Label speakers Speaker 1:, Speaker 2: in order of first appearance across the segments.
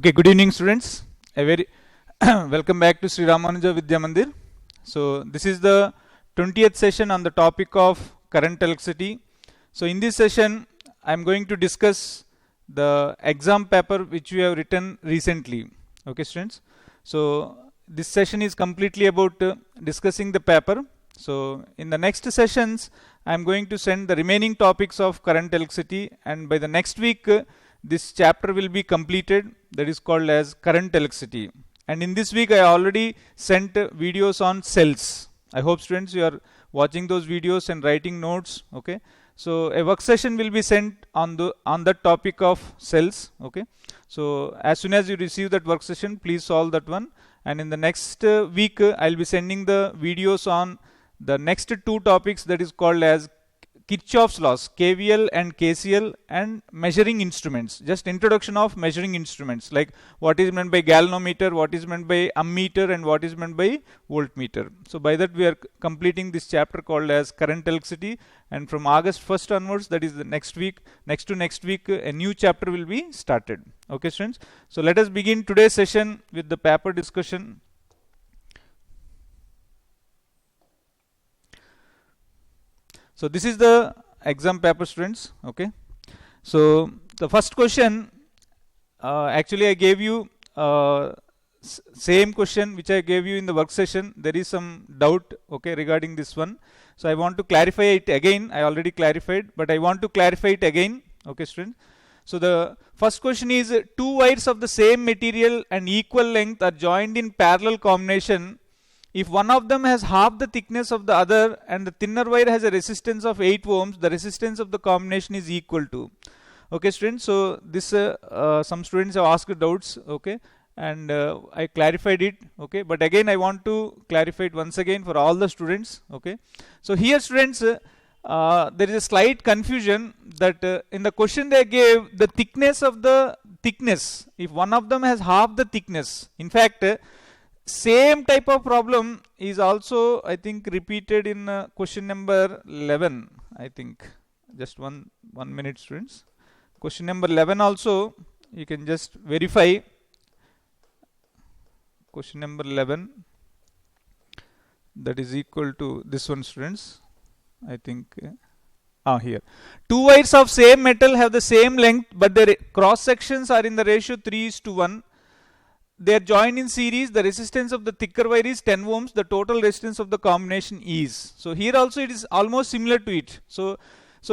Speaker 1: Okay, good evening students. A very welcome back to Sri Ramanuja Vidya Mandir. So this is the 20th session on the topic of current electricity. So in this session I am going to discuss the exam paper which we have written recently. Okay students. So this session is completely about discussing the paper. So in the next sessions I am going to send the remaining topics of current electricity, and by the next week this chapter will be completed, that is called as current electricity. And in this week I already sent videos on cells. I hope students you are watching those videos and writing notes. Okay, so a work session will be sent on that topic of cells. Okay, so as soon as you receive that work session, please solve that one, and in the next week I'll be sending the videos on the next two topics, that is called as Kirchhoff's laws, KVL and KCL, and measuring instruments. Just introduction of measuring instruments, like what is meant by galvanometer, what is meant by ammeter, and what is meant by voltmeter. So by that we are completing this chapter called as current electricity, and from August 1st onwards, that is the next week, next week, a new chapter will be started. Okay students, so let us begin today's session with the paper discussion. So this is the exam paper students. Okay, so the first question, actually I gave you same question which I gave you in the work session. There is some doubt, okay, regarding this one, so I want to clarify it again. I already clarified, but I want to clarify it again. Okay students, so the first question is, two wires of the same material and equal length are joined in parallel combination. If one of them has half the thickness of the other and the thinner wire has a resistance of 8 ohms, the resistance of the combination is equal to. Okay students, so this some students have asked doubts, okay, and I clarified it, okay, but again I want to clarify it once again for all the students. Okay, so here students, there is a slight confusion that in the question they gave the thickness of the thickness, if one of them has half the thickness. In fact, same type of problem is also, I think, repeated in question number 11. I think, just one minute students. Question number 11 also you can just verify. Question number 11, that is equal to this one students. I think here, two wires of same metal have the same length but their cross sections are in the ratio 3:1. They are joined in series. The resistance of the thicker wire is 10 ohms. The total resistance of the combination is. So here also it is almost similar to it. So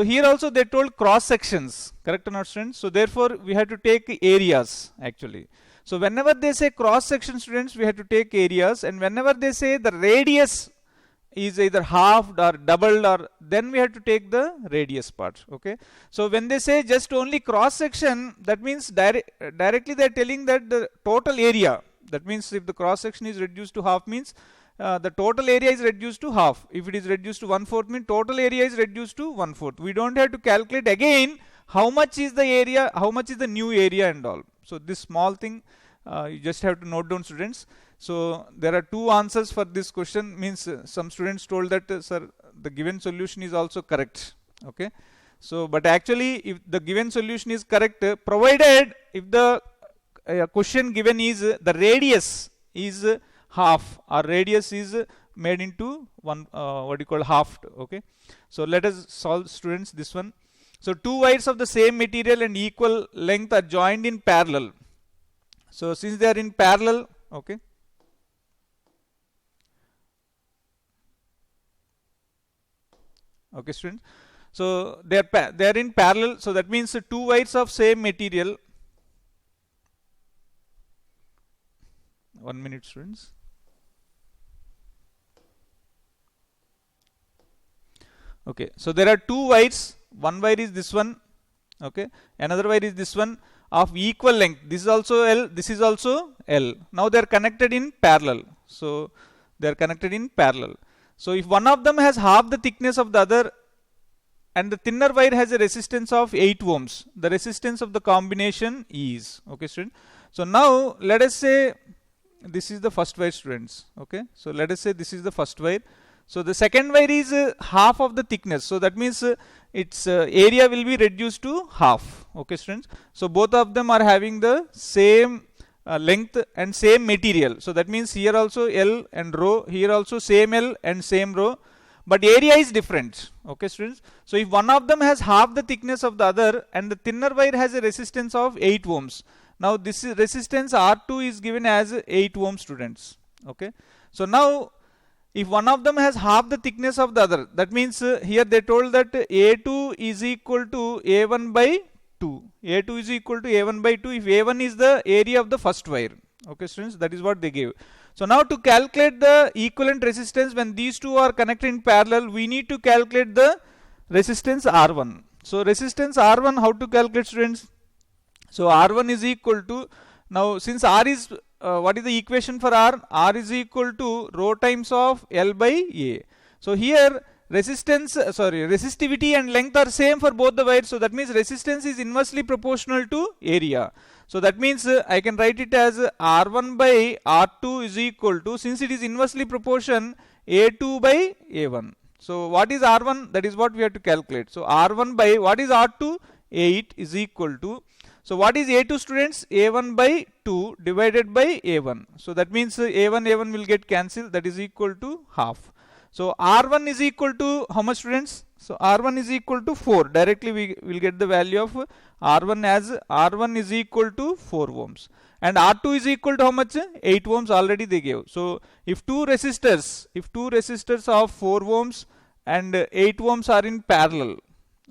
Speaker 1: here also they told cross sections, correct or not students? So therefore we have to take areas actually. So whenever they say cross section students, we have to take areas, and whenever they say the radius is either halved or doubled, or then we have to take the radius part. Okay, so when they say just only cross section, that means directly they are telling that the total area, that means if the cross section is reduced to half, means the total area is reduced to half. If it is reduced to 1/4, means total area is reduced to 1/4. We don't have to calculate again how much is the area, how much is the new area and all. So this small thing you just have to note down students. So there are two answers for this question, means some students told that sir, the given solution is also correct. Okay, so but actually if the given solution is correct, provided if the question given is the radius is half, or radius is made into one, what you call half. Okay, so let us solve students this one. So two wires of the same material and equal length are joined in parallel. So since they are in parallel, okay, okay students, so they are in parallel, so that means two wires of same material. 1 minute students. Okay, so there are two wires, one wire is this one, okay, another wire is this one, of equal length. This is also L, this is also L. Now they are connected in parallel. So they are connected in parallel. So if one of them has half the thickness of the other and the thinner wire has a resistance of 8 ohms, the resistance of the combination is. Okay student. So now let us say this is the first wire students. Okay, so let us say this is the first wire. So the second wire is half of the thickness. So that means its area will be reduced to half. Okay students. So both of them are having the same length and same material. So that means here also L and rho, here also same L and same rho, but area is different. Okay, students. So if one of them has half the thickness of the other and the thinner wire has a resistance of 8 ohms. Now this resistance R2 is given as 8 ohms, students. Okay. So now if one of them has half the thickness of the other, that means here they told that A2 is equal to A1 by 2. A2 is equal to A1 by 2 if A1 is the area of the first wire. Okay, students, that is what they gave. So now to calculate the equivalent resistance when these two are connected in parallel, we need to calculate the resistance R1. So resistance R1, how to calculate, students? So R1 is equal to, now since R is, what is the equation for R? R is equal to rho times of L by A. So here resistivity and length are same for both the wires. So that means resistance is inversely proportional to area. So that means I can write it as R1 by R2 is equal to, since it is inversely proportion, A2 by A1. So what is R1? That is what we have to calculate. So R1 by, what is R2? 8 is equal to, so what is A2, students? A1 by 2 divided by A1. So that means A1 will get cancelled, that is equal to half. So R1 is equal to how much, students? So R1 is equal to 4. Directly we will get the value of R1 as R1 is equal to 4 ohms. And R2 is equal to how much? 8 ohms already they gave. So if two resistors of 4 ohms and 8 ohms are in parallel,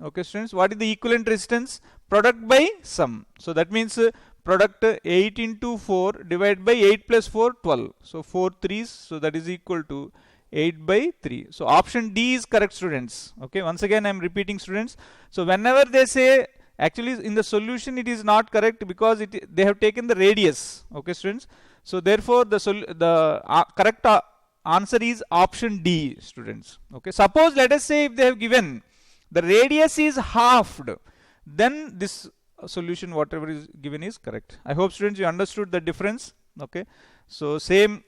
Speaker 1: okay, students, what is the equivalent resistance? Product by sum. So that means product 8 into 4 divided by 8 plus 4, 12. So 4 threes, so that is equal to 8 by 3. So option D is correct, students. Okay, once again I am repeating, students. So whenever they say, actually in the solution it is not correct because they have taken the radius. Okay, students. So therefore the correct answer is option D, students. Okay, suppose let us say if they have given the radius is halved, then this solution whatever is given is correct. I hope, students, you understood the difference. Okay, so same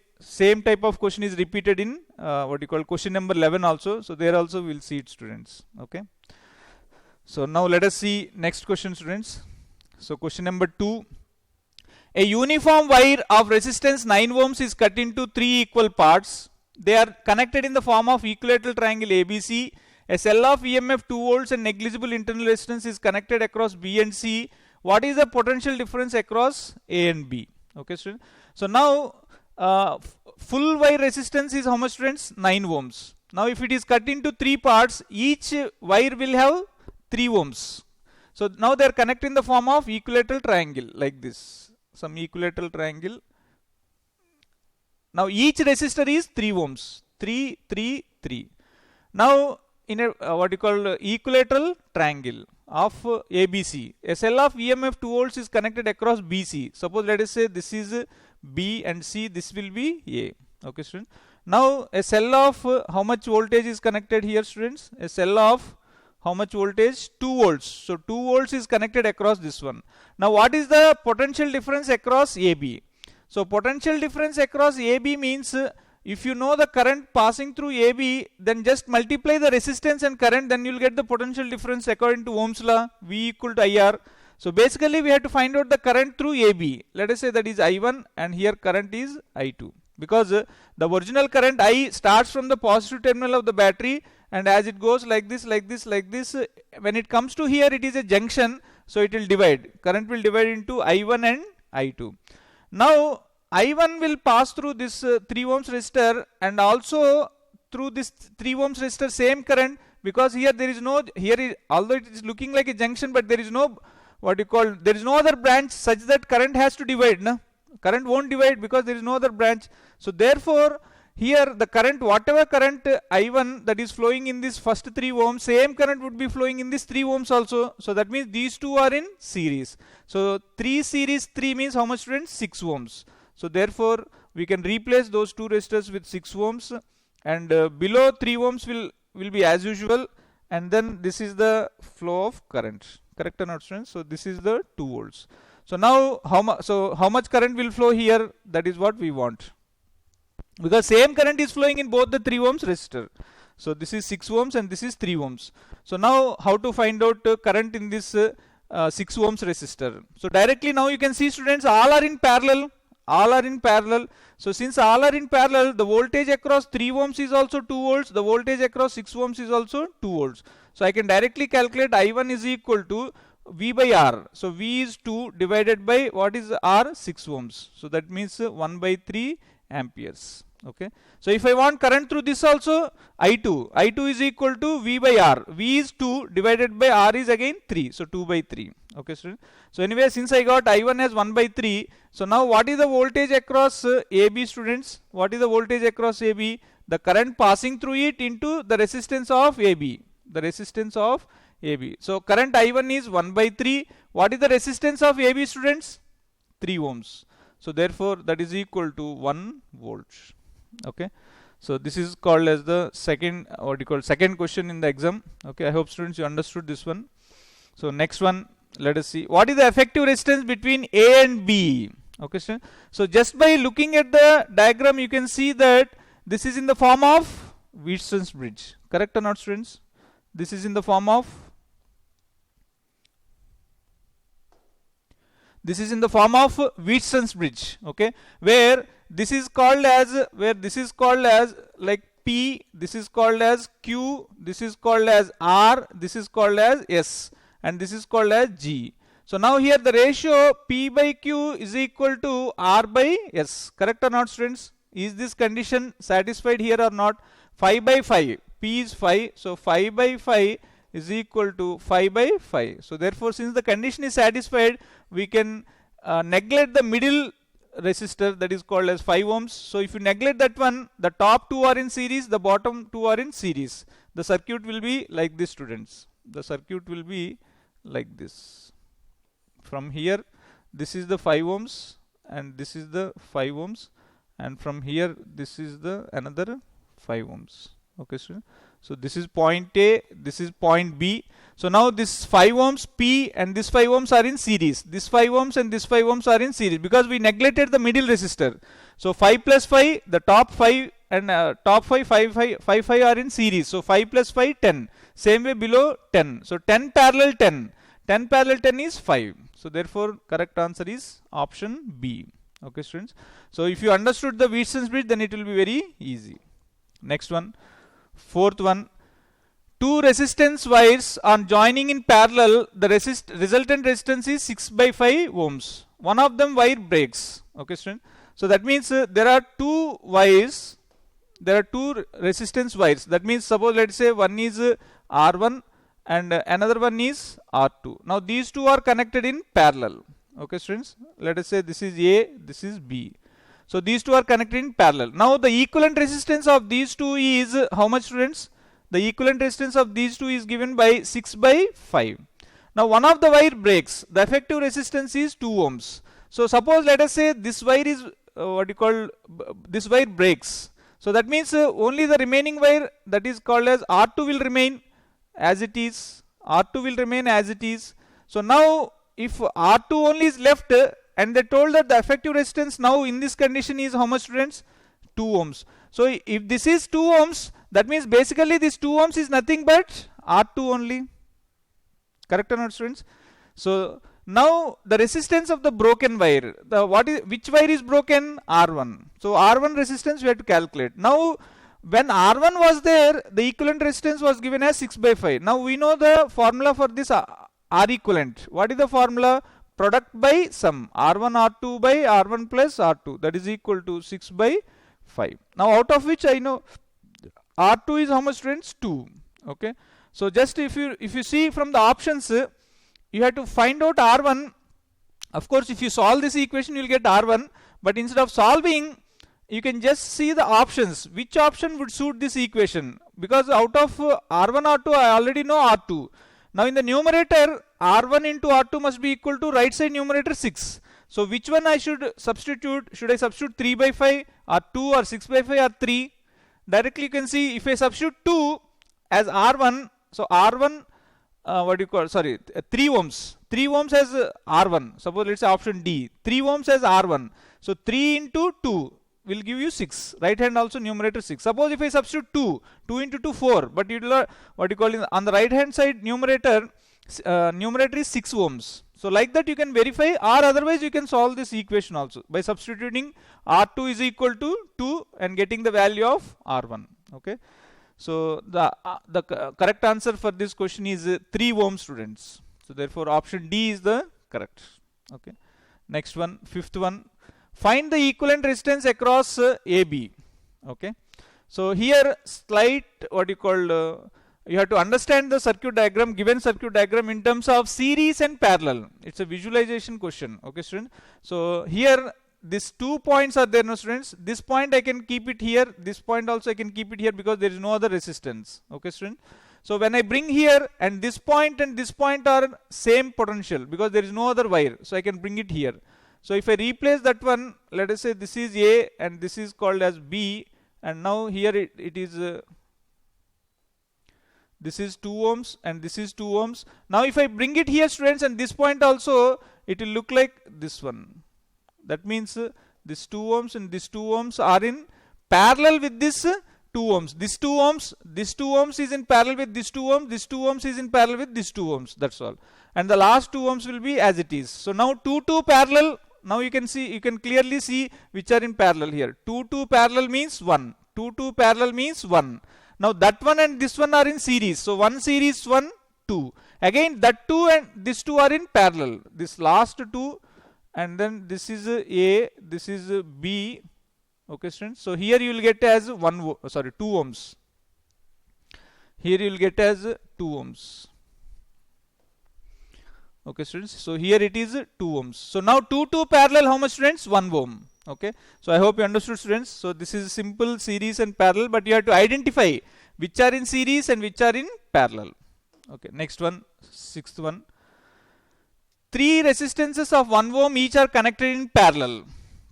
Speaker 1: type of question is repeated in what you call question number 11 also. So there also we will see it, students. Okay, so now let us see next question, students. So question number 2, a uniform wire of resistance 9 ohms is cut into 3 equal parts. They are connected in the form of equilateral triangle ABC. A cell of EMF 2 volts and negligible internal resistance is connected across B and C. What is the potential difference across A and B? Okay, students. So now full wire resistance is how much, students? 9 ohms. Now if it is cut into 3 parts, each wire will have 3 ohms. So now they are connected in the form of equilateral triangle like this. Some equilateral triangle. Now each resistor is 3 ohms. 3, 3, 3. Now in a what you call equilateral triangle of ABC, a cell of EMF 2 volts is connected across BC. Suppose let us say this is B and C, this will be A. Okay, students. Now a cell of how much voltage is connected here, students? A cell of how much voltage? 2 volts. So 2 volts is connected across this one. Now what is the potential difference across AB? So potential difference across AB means if you know the current passing through AB, then just multiply the resistance and current, then you will get the potential difference according to Ohm's law, V equal to IR. So basically we have to find out the current through AB. Let us say that is I1 and here current is I2. Because the original current I starts from the positive terminal of the battery, and as it goes like this, like this, like this, when it comes to here it is a junction, so it will divide. Current will divide into I1 and I2. Now I1 will pass through this 3 ohms resistor and also through this 3 ohms resistor same current, because here there is no, although it is looking like a junction, but there is no there is no other branch such that current has to divide. No? Current won't divide because there is no other branch. So therefore here the current, whatever current I1 that is flowing in this first 3 ohms, same current would be flowing in this 3 ohms also. So that means these two are in series. So 3 series 3 means how much, students? 6 ohms. So therefore we can replace those two resistors with 6 ohms, and below 3 ohms will be as usual, and then this is the flow of current. Correct or not, students? So this is the 2 volts. So now how much current will flow here? That is what we want, because same current is flowing in both the 3 ohms resistor. So this is 6 ohms and this is 3 ohms. So now how to find out current in this 6 ohms resistor? So directly now you can see, students, all are in parallel. all are in parallel. So since all are in parallel, the voltage across 3 ohms is also 2 volts, the voltage across 6 ohms is also 2 volts. So I can directly calculate I1 is equal to V by R. So V is 2 divided by what is R? 6 ohms. So that means 1 by 3 amperes. Okay. So if I want current through this also, I2 is equal to V by R. V is 2 divided by R is again 3. So 2 by 3. Okay, student. So anyway, since I got I1 as 1 by 3, so now what is the voltage across AB, students? What is the voltage across AB? The current passing through it into the resistance of AB. The resistance of AB. So current I1 is 1 by 3. What is the resistance of AB, students? 3 ohms. So therefore that is equal to 1 volt. Okay. So this is called as the second, second question in the exam. Okay. I hope students you understood this one. So next one, let us see. What is the effective resistance between A and B? Okay, students. So just by looking at the diagram, you can see that this is in the form of Wheatson's bridge. Correct or not, students? This is in the form of Wheatson's bridge. Okay, where this is called as like P, this is called as Q, this is called as R, this is called as S, and this is called as G. So now here the ratio P by Q is equal to R by S. Correct or not, students? Is this condition satisfied here or not? 5 by 5. P is 5. So 5 by 5 is equal to 5 by 5. So therefore, since the condition is satisfied, we can neglect the middle resistor, that is called as 5 ohms. So if you neglect that one, the top two are in series, the bottom two are in series. The circuit will be like this, students. The circuit will be like this. From here, this is the 5 ohms and this is the 5 ohms, and from here this is the another 5 ohms. Okay, student. So this is point A, this is point B. So now this 5 ohms P and this 5 ohms are in series. This 5 ohms and this 5 ohms are in series because we neglected the middle resistor. So 5 plus 5, the top 5 and top 5 are in series. So 5 plus 5, 10. Same way below 10. So 10 parallel 10. 10 parallel 10 is 5. So therefore correct answer is option B. Okay, students. So if you understood the Wheatson's bridge, then it will be very easy. Next one. Fourth one. Two resistance wires are joining in parallel. The resultant resistance is 6 by 5 ohms. One of them wire breaks. Okay, student. So that means there are two wires. There are two resistance wires. That means suppose let's say one is R1 and another one is R2. Now these two are connected in parallel. Okay, students. Let us say this is A, this is B. So these two are connected in parallel. Now the equivalent resistance of these two is how much, students? The equivalent resistance of these two is given by 6 by 5. Now one of the wire breaks. The effective resistance is 2 ohms. So suppose let us say this wire is this wire breaks. So that means only the remaining wire, that is called as R2, will remain as it is. R2 will remain as it is. So now if R2 only is left, and they told that the effective resistance now in this condition is how much, students? 2 ohms. So if this is 2 ohms, that means basically this 2 ohms is nothing but R2 only. Correct or not, students? So now the resistance of the broken wire, which wire is broken? R1. So R1 resistance we have to calculate. Now when R1 was there, the equivalent resistance was given as 6 by 5. Now we know the formula for this R equivalent. What is the formula? Product by sum. R1 R2 by R1 plus R2, that is equal to 6 by 5. Now out of which I know R2 is how much, students? 2. Okay. So just if you see from the options, you have to find out R1. Of course, if you solve this equation, you will get R1. But instead of solving, you can just see the options. Which option would suit this equation? Because out of R1 R2, I already know R2. Now in the numerator, R1 into R2 must be equal to right side numerator 6. So which one I should substitute? Should I substitute 3 by 5 or 2 or 6 by 5 or 3? Directly you can see if I substitute 2 as R1, so R1, 3 ohms. 3 ohms as R1. Suppose let's say option D. 3 ohms as R1. So 3 into 2 will give you 6. Right hand also numerator 6. Suppose if I substitute 2 into 2, 4. But you will on the right hand side numerator is 6 ohms. So like that you can verify, or otherwise you can solve this equation also by substituting R2 is equal to 2 and getting the value of R1. Okay. So the correct answer for this question is 3 ohm, students. So therefore option D is the correct. Okay. Next one, fifth one. Find the equivalent resistance across AB. Okay. So here slight what you call you have to understand the circuit diagram, given circuit diagram in terms of series and parallel. It's a visualization question. Okay, students. So here these 2 points are there, no students. This point I can keep it here. This point also I can keep it here because there is no other resistance. Okay, students. So when I bring here, and this point are same potential because there is no other wire. So I can bring it here. So if I replace that one, let us say this is A and this is called as B, and now here it is this is 2 ohms and this is 2 ohms. Now if I bring it here, students, and this point also, it will look like this one. That means this 2 ohms and this 2 ohms are in parallel with this 2 ohms. This 2 ohms is in parallel with this 2 ohms. This 2 ohms is in parallel with this 2 ohms. That's all. And the last 2 ohms will be as it is. So now 2 parallel. Now you can see, you can clearly see which are in parallel here. 2 parallel means 1. 2 parallel means 1. Now that one and this one are in series. So 1 series 1, 2. Again that 2 and this 2 are in parallel. This last 2 and then this is A, this is B. Okay, students. So here you will get as 2 ohms. Here you will get as 2 ohms. Okay, students. So here it is 2 ohms. So now 2 parallel, how much, students? 1 ohm. Okay. So I hope you understood, students. So this is simple series and parallel, but you have to identify which are in series and which are in parallel. Okay. Next one, sixth one. 3 resistances of 1 ohm each are connected in parallel.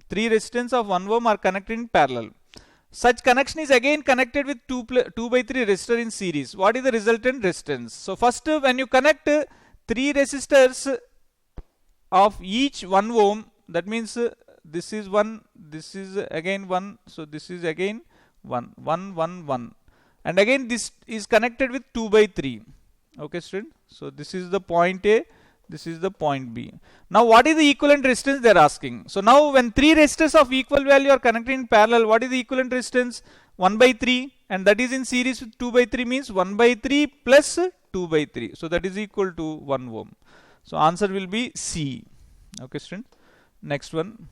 Speaker 1: 3 resistance of 1 ohm are connected in parallel. Such connection is again connected with 2 by 3 resistor in series. What is the resultant resistance? So first, when you connect 3 resistors of each 1 ohm, that means this is 1, this is again 1, so this is again 1, 1, 1, 1. And again this is connected with 2 by 3. Okay, student. So this is the point A, this is the point B. Now what is the equivalent resistance they are asking? So now when 3 resistors of equal value are connected in parallel, what is the equivalent resistance? 1 by 3, and that is in series with 2 by 3 means 1 by 3 plus 2 by 3. So that is equal to 1 ohm. So answer will be C. Okay, student. Next one.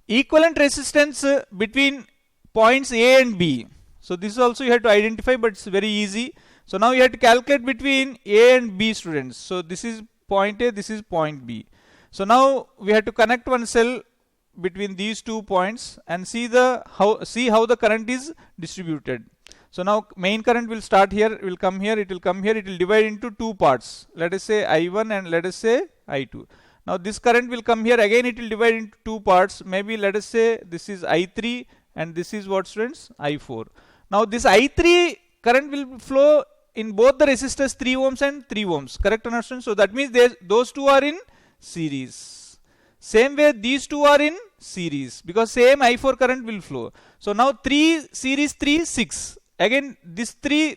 Speaker 1: Equivalent resistance between points A and B. So this also you have to identify, but it's very easy. So now you have to calculate between A and B, students. So this is point A, this is point B. So now we have to connect one cell between these 2 points and see how the current is distributed. So now main current will start here, it will come here, it will come here, it will divide into 2 parts. Let us say I1 and let us say I2. Now this current will come here, again it will divide into 2 parts. Maybe let us say this is I3 and this is what, students? I4. Now this I3 current will flow in both the resistors 3 ohms and 3 ohms. Correct, understand? So that means those 2 are in series. Same way these 2 are in series because same I4 current will flow. So now 3 series 3, 6. Again this 3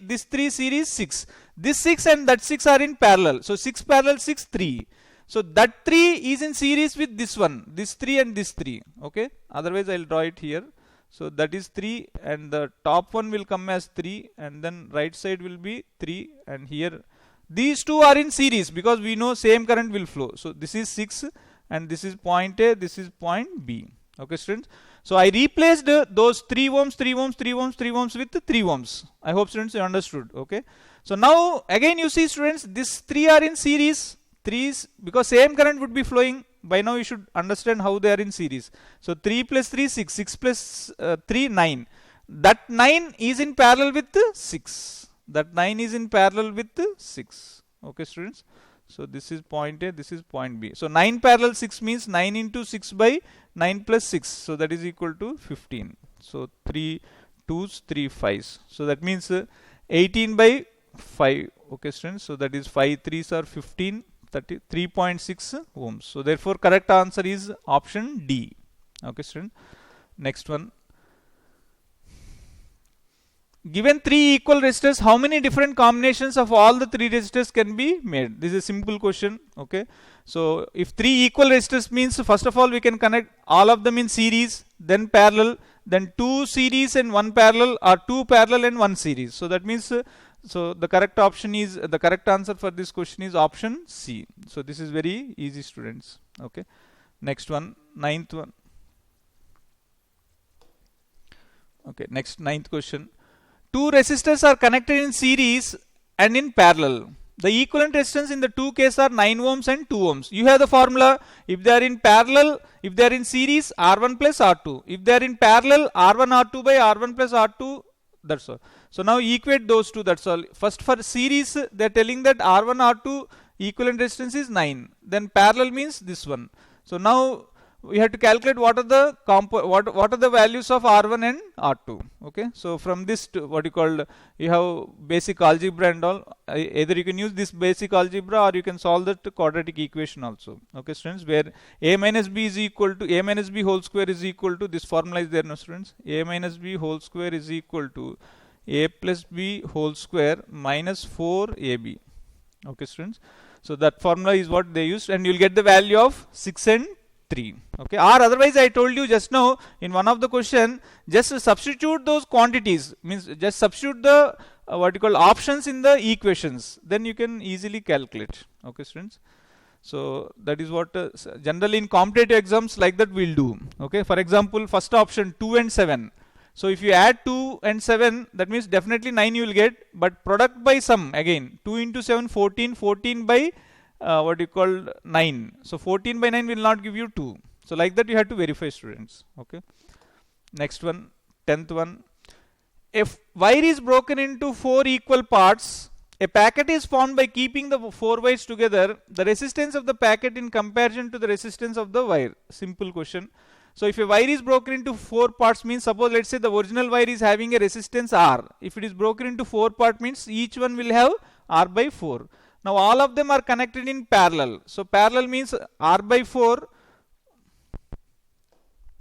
Speaker 1: series 6. This 6 and that 6 are in parallel. So 6 parallel 6, 3. So that 3 is in series with this one, this 3 and this 3. Okay. Otherwise I'll draw it here. So that is 3 and the top one will come as 3 and then right side will be 3 and here these 2 are in series because we know same current will flow. So this is 6 and this is point A, this is point B. Okay, students. So I replaced those 3 ohms, 3 ohms, 3 ohms, 3 ohms with 3 ohms. I hope, students, you understood. Okay. So now again you see, students, these 3 are in series. 3 is because same current would be flowing. By now you should understand how they are in series. So 3 plus 3, 6. 6 plus 3, 9. That 9 is in parallel with 6. That 9 is in parallel with 6. Okay, students. So this is point A, this is point B. So 9 parallel 6 means 9 into 6 by 9 plus 6. So that is equal to 15. So 3 2s, 3 5s. So that means 18 by 5. Okay, students. So that is 5 3s are 15. 3.6 ohms. So therefore correct answer is option D. Okay, student. Next one. given 3 equal resistors, how many different combinations of all the 3 resistors can be made? This is a simple question. Okay, so if 3 equal resistors means, first of all we can connect all of them in series, then parallel, then 2 series and 1 parallel, or 2 parallel and 1 series. So that means so the correct option is, the correct answer for this question is option C. So this is very easy, students. Okay, next one, ninth one. Okay, next, ninth question. Two resistors are connected in series and in parallel. The equivalent resistance in the two cases are 9 ohms and 2 ohms. You have the formula. If they are in parallel, if they are in series, R1 plus R2. If they are in parallel, R1 R2 by R1 plus R2. That's all. So now equate those two. That's all. First, for series, they are telling that R1 R2 equivalent resistance is 9. Then parallel means this one. So now we have to calculate what are the what are the values of R1 and R2. Okay, so from this to what you call, you have basic algebra and all. Either you can use this basic algebra or you can solve that quadratic equation also. Okay, students, where a minus b is equal to a minus b whole square is equal to, this formula is there, no students? A minus b whole square is equal to a plus b whole square minus 4ab. Okay, students, so that formula is what they used, and you'll get the value of 6 and 3. Okay, or otherwise I told you just now in one of the question, just substitute those quantities, means just substitute the what you call options in the equations, then you can easily calculate. Okay, students, so that is what generally in competitive exams like that we'll do. Okay, for example, first option 2 and 7. So if you add 2 and 7, that means definitely 9 you will get, but product by sum, again 2 into 7 14, 14 by what you call 9. So 14 by 9 will not give you 2. So like that you have to verify, students. Okay, next one, 10th one. If wire is broken into 4 equal parts, a packet is formed by keeping the 4 wires together. The resistance of the packet in comparison to the resistance of the wire. Simple question. So if a wire is broken into 4 parts, means suppose let's say the original wire is having a resistance R. If it is broken into 4 parts, means each one will have R by 4. Now all of them are connected in parallel. So parallel means R by 4.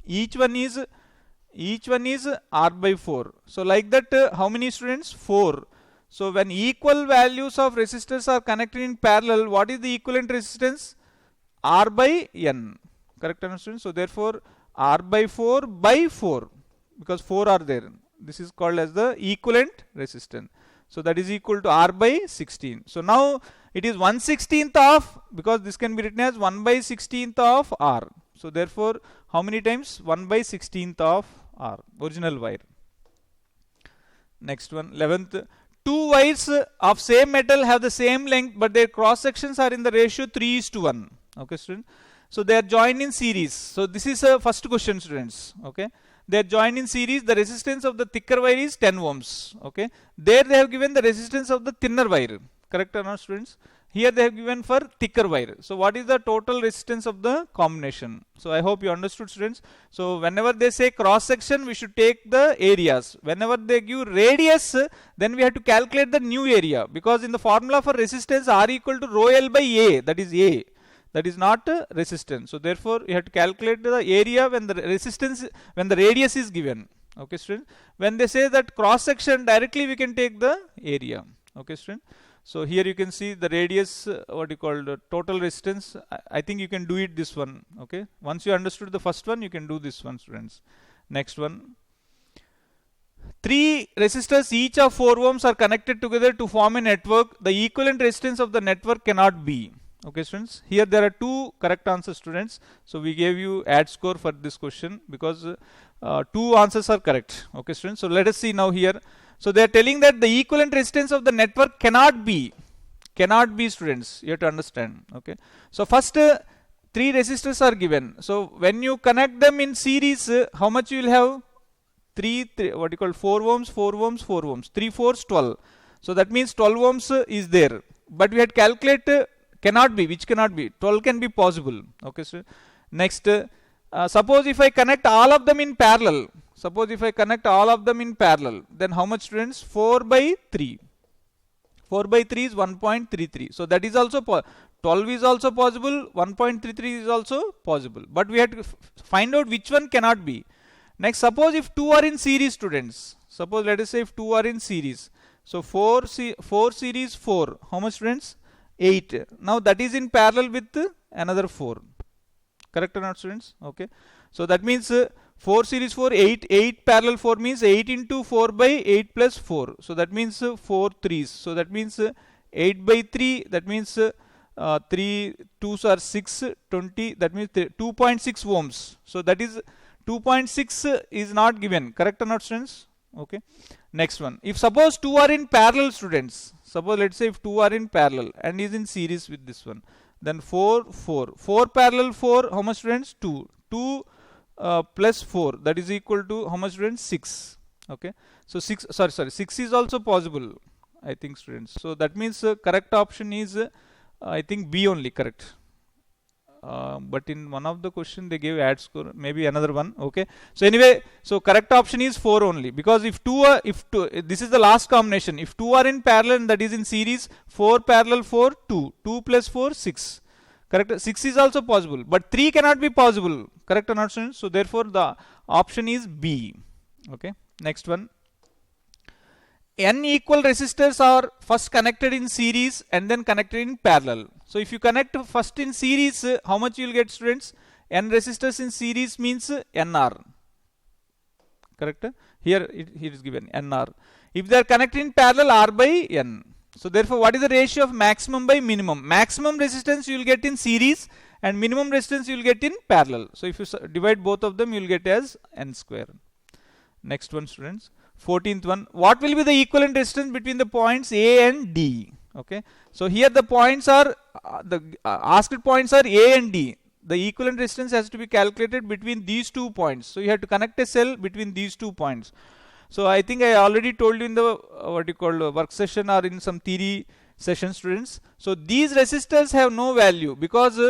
Speaker 1: Each one is R by 4. So like that, how many, students? 4. So when equal values of resistors are connected in parallel, what is the equivalent resistance? R by N. Correct, students? So therefore R by 4 by 4, because 4 are there. This is called as the equivalent resistance. So that is equal to R by 16. So now it is 1/16th of, because this can be written as 1 by 16th of R. So therefore how many times? 1 by 16th of R, original wire. Next one, 11th. Two wires of same metal have the same length, but their cross sections are in the ratio 3:1. Okay, students. So they are joined in series. So this is a first question, students. Okay, they are joined in series. The resistance of the thicker wire is 10 ohms. Okay, there they have given the resistance of the thinner wire. Correct or not, students? Here they have given for thicker wire. So what is the total resistance of the combination? So I hope you understood, students. So whenever they say cross section, we should take the areas. Whenever they give radius, then we have to calculate the new area, because in the formula for resistance R equal to rho L by A, that is A. That is not resistance. So therefore you have to calculate the area when the resistance, when the radius is given. Okay, student. When they say that cross section, directly we can take the area. Okay, student. So here you can see the radius, what you call the total resistance. I think you can do it this one. Okay, once you understood the first one, you can do this one, students. Next one. 3 resistors each of 4 ohms are connected together to form a network. The equivalent resistance of the network cannot be. Okay, students, here there are 2 correct answers, students. So we gave you add score for this question, because 2 answers are correct. Okay, students, so let us see now here. So they are telling that the equivalent resistance of the network cannot be, students. You have to understand. Okay, so first 3 resistors are given. So when you connect them in series, how much you will have? 3 what you call 4 ohms, 4 ohms, 4 ohms. 3 4s 12. So that means 12 ohms is there. But we had calculate cannot be. Which cannot be? 12 can be possible. Okay, so next, suppose if I connect all of them in parallel. Suppose if I connect all of them in parallel, then how much, students? 4 by 3. 4 by 3 is 1.33. So that is also 12 is also possible. 1.33 is also possible. But we have to find out which one cannot be. Next, suppose if 2 are in series, students. Suppose let us say if two are in series. So 4 series 4. How much, students? 8. Now that is in parallel with another 4. Correct or not, students? Okay. So that means 4 series 4, 8. 8 parallel 4 means 8 into 4 by 8 plus 4. So that means 4 threes. So that means 8 by 3. That means 3 2s are 6, 20. That means 2.6 ohms. So that is 2.6 is not given. Correct or not, students? Okay. Next one. If suppose two are in parallel, students. Suppose let's say if two are in parallel and is in series with this one. Then 4 parallel 4. How much, students? 2. 2 plus 4. That is equal to how much, students? 6. Okay. So 6. Sorry. 6 is also possible, I think, students. So that means correct option is I think B only. Correct. But in one of the question they gave add score, maybe another one. Okay. So anyway, so correct option is 4 only, because if two this is the last combination. If two are in parallel, that is in series, 4 parallel 4, 2. 2 plus 4, 6. Correct. 6 is also possible, but 3 cannot be possible. Correct or not, students? So therefore the option is B. Okay. Next one. N equal resistors are first connected in series and then connected in parallel. So if you connect first in series, how much you will get, students? N resistors in series means NR. Correct? Here it is given NR. If they are connected in parallel, R by N. So therefore, what is the ratio of maximum by minimum? Maximum resistance you will get in series and minimum resistance you will get in parallel. So if you divide both of them, you will get as N square. Next one, students. 14th one. What will be the equivalent resistance between the points A and D? Okay. So here the points are asked points are A and D. The equivalent resistance has to be calculated between these 2 points. So you have to connect a cell between these 2 points. So I think I already told you in the work session or in some theory session, students. So these resistors have no value because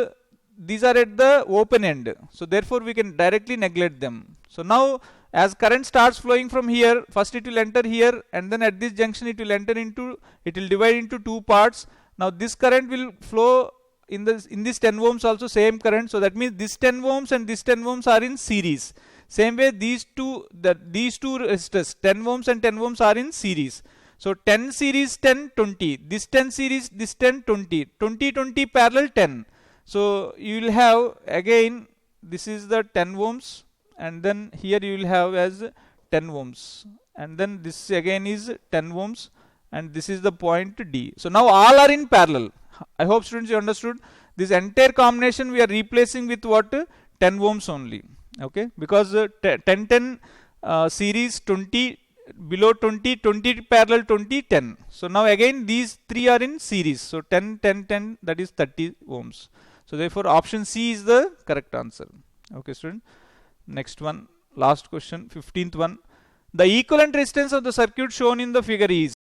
Speaker 1: these are at the open end. So therefore we can directly neglect them. So now as current starts flowing from here, first it will enter here, and then at this junction it will divide into 2 parts. Now this current will flow in this 10 ohms also, same current. So that means this 10 ohms and this 10 ohms are in series. Same way these two resistors 10 ohms and 10 ohms are in series. So 10 series 10 20, this 10 series, this 10 20, 20 20 parallel 10. So you will have again, this is the 10 ohms, and then here you will have as 10 ohms, and then this again is 10 ohms, and this is the point D. So now all are in parallel. I hope, students, you understood. This entire combination we are replacing with what? 10 ohms only. Okay, because 10 series 20 below 20 parallel 20 10. So now again these 3 are in series. So 10 10 10, that is 30 ohms. So therefore option C is the correct answer. Okay, student. Next one, last question, 15th one. The equivalent resistance of the circuit shown in the figure is.